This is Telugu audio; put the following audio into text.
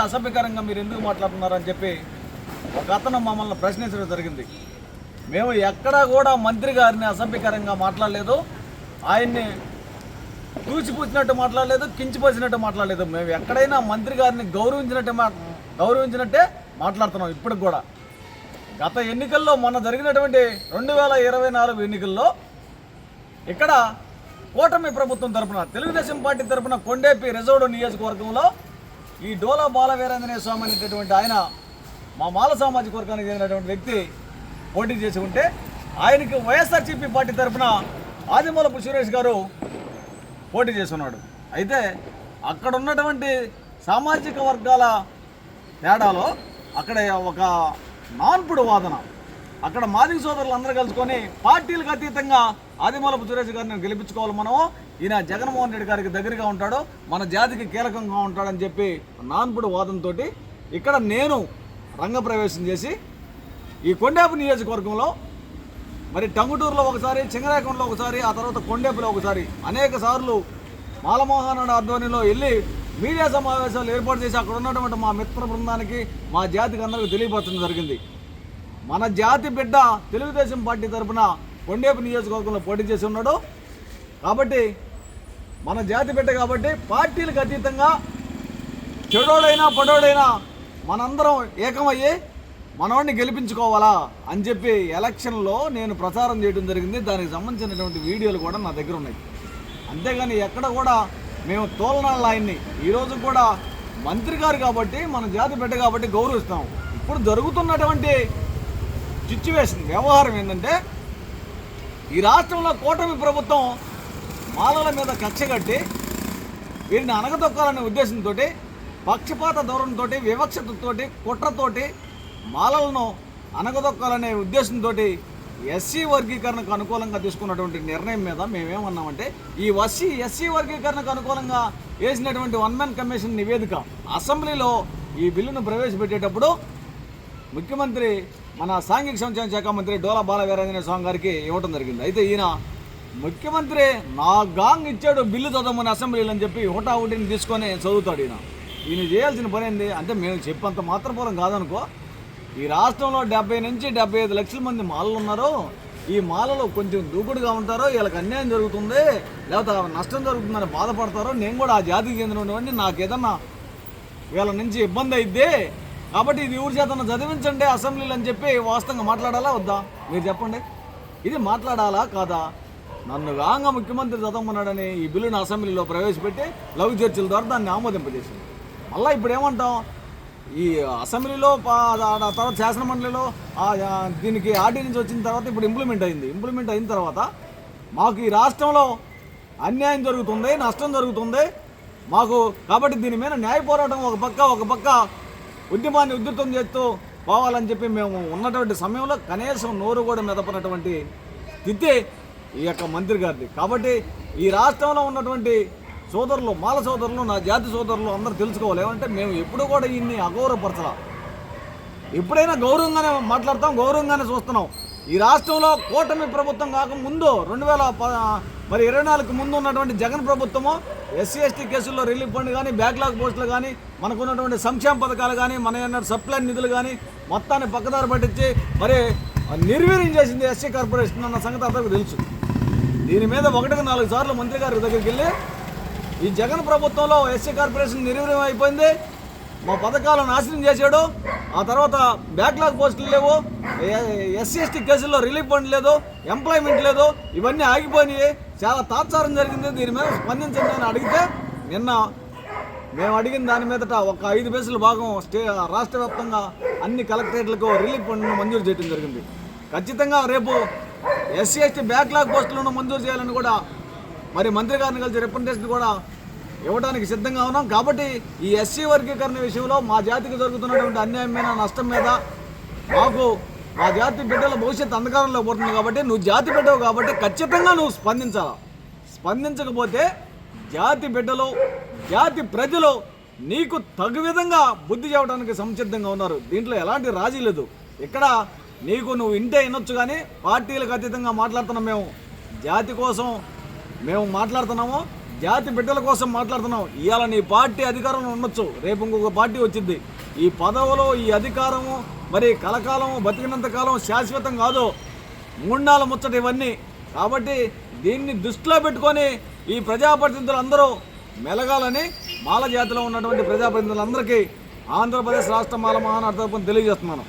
అసభ్యకరంగా మీరు ఎందుకు మాట్లాడుతున్నారని చెప్పి ఒక అతను మమ్మల్ని ప్రశ్నించడం జరిగింది. మేము ఎక్కడా కూడా మంత్రి గారిని అసభ్యకరంగా మాట్లాడలేదు, ఆయన్ని తూచిపూచినట్టు మాట్లాడలేదు, కించిపోసినట్టు మాట్లాడలేదు. మేము ఎక్కడైనా మంత్రి గారిని గౌరవించినట్టే మాట్లాడుతున్నాం. ఇప్పటికి కూడా గత ఎన్నికల్లో మొన్న జరిగినటువంటి 2024 ఎన్నికల్లో ఇక్కడ కూటమి ప్రభుత్వం తరఫున తెలుగుదేశం పార్టీ తరఫున కొండేపి రిజర్వ్డ్ నియోజకవర్గంలో ఈ డోలా బాలవీరాంజనేయ స్వామి అనేటటువంటి ఆయన మా మాల సామాజిక వర్గానికి చెందినటువంటి వ్యక్తి పోటీ చేసి ఉంటే ఆయనకి వైఎస్ఆర్సీపీ పార్టీ తరఫున ఆదిమూలపు సురేష్ గారు పోటీ చేస్తున్నాడు. అయితే అక్కడ ఉన్నటువంటి సామాజిక వర్గాల తేడాలో అక్కడ ఒక నాన్పుడు వాదన, అక్కడ మాదిగ సోదరులు అందరూ కలుసుకొని పార్టీలకు అతీతంగా ఆదిమూలపు సురేష్ గారిని గెలిపించుకోవాలి, మనము ఈయన జగన్మోహన్ రెడ్డి గారికి దగ్గరగా ఉంటాడు, మన జాతికి కీలకంగా ఉంటాడని చెప్పి నాన్పుడు వాదనతో ఇక్కడ నేను రంగప్రవేశం చేసి ఈ కొండేపు నియోజకవర్గంలో మరి టంగుటూరులో ఒకసారి, చింగరాకంలో ఒకసారి, ఆ తర్వాత కొండేపులో ఒకసారి అనేక సార్లు మాలమోహనాడు ఆధ్వర్యంలో వెళ్ళి మీడియా సమావేశాలు ఏర్పాటు చేసి అక్కడ ఉన్నటువంటి మా మిత్ర బృందానికి, మా జాతికి అందరికీ తెలియపరచడం జరిగింది. మన జాతి బిడ్డ తెలుగుదేశం పార్టీ తరఫున కొండేపు నియోజకవర్గంలో పోటీ చేసి ఉన్నాడు కాబట్టి, మన జాతి బిడ్డ కాబట్టి పార్టీలకు అతీతంగా చెడోడైనా పడోడైనా మనందరం ఏకమయ్యి మనవాడిని గెలిపించుకోవాలా అని చెప్పి ఎలక్షన్లో నేను ప్రచారం చేయడం జరిగింది. దానికి సంబంధించినటువంటి వీడియోలు కూడా నా దగ్గర ఉన్నాయి. అంతేగాని ఎక్కడ కూడా మేము తోలనాళ్ళు ఆయన్ని ఈరోజు కూడా మంత్రి గారు కాబట్టి, మన జాతి బిడ్డ కాబట్టి గౌరవిస్తాం. ఇప్పుడు జరుగుతున్నటువంటి సిచ్యువేషన్ వ్యవహారం ఏంటంటే, ఈ రాష్ట్రంలో కూటమి ప్రభుత్వం మాలల మీద కక్ష కట్టి వీరిని అణగదొక్కాలనే ఉద్దేశంతో, పక్షపాత ధోరణితో, వివక్షతతో, కుట్రతోటి మాలలను అణగదొక్కాలనే ఉద్దేశంతో ఎస్సీ వర్గీకరణకు అనుకూలంగా తీసుకున్నటువంటి నిర్ణయం మీద మేమేమన్నామంటే, ఈ ఎస్సీ వర్గీకరణకు అనుకూలంగా వేసినటువంటి 1 మ్యాన్ కమిషన్ నివేదిక అసెంబ్లీలో ఈ బిల్లును ప్రవేశపెట్టేటప్పుడు ముఖ్యమంత్రి మన సాంఘిక సంక్షేమ శాఖ మంత్రి డోలా బాలవీరాంజనేయ స్వామి గారికి ఇవ్వడం జరిగింది. అయితే ఈయన ముఖ్యమంత్రి నా గాంగ్ ఇచ్చాడు బిల్లు చదవమని అసెంబ్లీలో అని చెప్పి హుటాహుటిని తీసుకొని చదువుతాడు. ఈయన చేయాల్సిన పని ఏంది అంటే, మేము చెప్పంత మాత్రపూలం కాదనుకో, ఈ రాష్ట్రంలో 70 నుంచి 75 లక్షల మంది మాలలు ఉన్నారు. ఈ మాలలో కొంచెం దూకుడుగా ఉంటారో, వీళ్ళకి అన్యాయం జరుగుతుంది, లేకపోతే నష్టం జరుగుతుందని బాధపడతారో, నేను కూడా ఆ జాతికి చెందినటువంటి నాకు ఏదన్నా వీళ్ళ నుంచి ఇబ్బంది అయిద్ది కాబట్టి ఇది ఊరి చేతన చదివించండి అసెంబ్లీలో అని చెప్పి వాస్తవంగా మాట్లాడాలా వద్దా? మీరు చెప్పండి, ఇది మాట్లాడాలా కాదా? నన్ను గాంగా ముఖ్యమంత్రి చదవమన్నాడని ఈ బిల్లును అసెంబ్లీలో ప్రవేశపెట్టి లవ్ చర్చల ద్వారా దాన్ని ఆమోదింపజేసింది. మళ్ళీ ఇప్పుడు ఏమంటాం, ఈ అసెంబ్లీలో తర్వాత శాసనమండలిలో దీనికి ఆర్డినెన్స్ వచ్చిన తర్వాత ఇప్పుడు ఇంప్లిమెంట్ అయిన తర్వాత మాకు ఈ రాష్ట్రంలో అన్యాయం జరుగుతుంది, నష్టం జరుగుతుంది మాకు, కాబట్టి దీని మీద న్యాయ పోరాటం ఒక పక్క ఉద్యమాన్ని ఉధృతం చేస్తూ పోవాలని చెప్పి మేము ఉన్నటువంటి సమయంలో కనీసం నోరు కూడా మెదపనటువంటి స్థితి ఈ యొక్క మంత్రి గారిది. కాబట్టి ఈ రాష్ట్రంలో ఉన్నటువంటి సోదరులు, మాల సోదరులు, నా జాతి సోదరులు అందరూ తెలుసుకోవాలి. ఏమంటే, మేము ఎప్పుడు కూడా ఇన్ని అగౌరవపరచాల, ఎప్పుడైనా గౌరవంగానే మాట్లాడతాం, గౌరవంగానే చూస్తున్నాం. ఈ రాష్ట్రంలో కూటమి ప్రభుత్వం కాకముందు 2024 ముందు ఉన్నటువంటి జగన్ ప్రభుత్వము ఎస్సీ ఎస్టీ కేసుల్లో రిలీఫ్ ఫండ్ కానీ, బ్యాక్లాగ్ పోస్టులు కానీ, మనకున్నటువంటి సంక్షేమ పథకాలు కానీ, మన సప్లై నిధులు కానీ మొత్తాన్ని పక్కదారి పట్టించి మరి నిర్వీర్యం చేసింది ఎస్సీ కార్పొరేషన్ అన్న సంగతి అందరికీ తెలుసు. దీని మీద 1-4 సార్లు మంత్రి గారి దగ్గరికి వెళ్ళి, ఈ జగన్ ప్రభుత్వంలో ఎస్సీ కార్పొరేషన్ నిర్వీర్యం అయిపోయింది, మా పథకాలను నాశనం చేశాడు, ఆ తర్వాత బ్యాక్లాగ్ పోస్టులు లేవు, ఎస్సీ ఎస్టీ కేసుల్లో రిలీఫ్ ఫండ్ లేదు, ఎంప్లాయ్మెంట్ లేదు, ఇవన్నీ ఆగిపోయినాయి, చాలా తాత్సారం జరిగింది, దీని మీద స్పందించండి అని అడిగితే, నిన్న మేము అడిగిన దాని మీదట ఒక 5 పైసల భాగం రాష్ట్ర వ్యాప్తంగా అన్ని కలెక్టరేట్లకు రిలీఫ్ ఫండ్ను మంజూరు చేయడం జరిగింది. ఖచ్చితంగా రేపు ఎస్సీ ఎస్టీ బ్యాక్లాగ్ పోస్టులను మంజూరు చేయాలని కూడా మరి మంత్రి గారిని కలిసి రిప్రజెంటేషన్ కూడా ఇవ్వడానికి సిద్ధంగా ఉన్నాం. కాబట్టి ఈ ఎస్సీ వర్గీకరణ విషయంలో మా జాతికి జరుగుతున్నటువంటి అన్యాయం మీద, నష్టం మీద మాకు మా జాతి బిడ్డల భవిష్యత్తు అంధకారంలో పోతుంది. కాబట్టి నువ్వు జాతి బిడ్డవు కాబట్టి ఖచ్చితంగా నువ్వు స్పందించాలా. స్పందించకపోతే జాతి బిడ్డలు, జాతి ప్రజలు నీకు తగు విధంగా బుద్ధి చెప్పడానికి సంసిద్ధంగా ఉన్నారు. దీంట్లో ఎలాంటి రాజీ లేదు. ఇక్కడ నువ్వు ఇంటే వినొచ్చు కానీ పార్టీలకు అతీతంగా మాట్లాడుతున్నాం. మేము జాతి కోసం మేము మాట్లాడుతున్నాము, జాతి బిడ్డల కోసం మాట్లాడుతున్నావు. ఇవాళ నీ పార్టీ అధికారంలో ఉండొచ్చు, రేపు ఇంకొక పార్టీ వచ్చింది. ఈ పదవులు, ఈ అధికారము మరి కలకాలం బతికినంత కాలం శాశ్వతం కాదు, మూన్నాళ్ళ ముచ్చట ఇవన్నీ. కాబట్టి దీన్ని దృష్టిలో పెట్టుకొని ఈ ప్రజాప్రతినిధులు అందరూ మెలగాలని మాల జాతిలో ఉన్నటువంటి ప్రజాప్రతినిధులందరికీ ఆంధ్రప్రదేశ్ రాష్ట్ర మాల మహానాడు తరపున తెలియజేస్తున్నాను.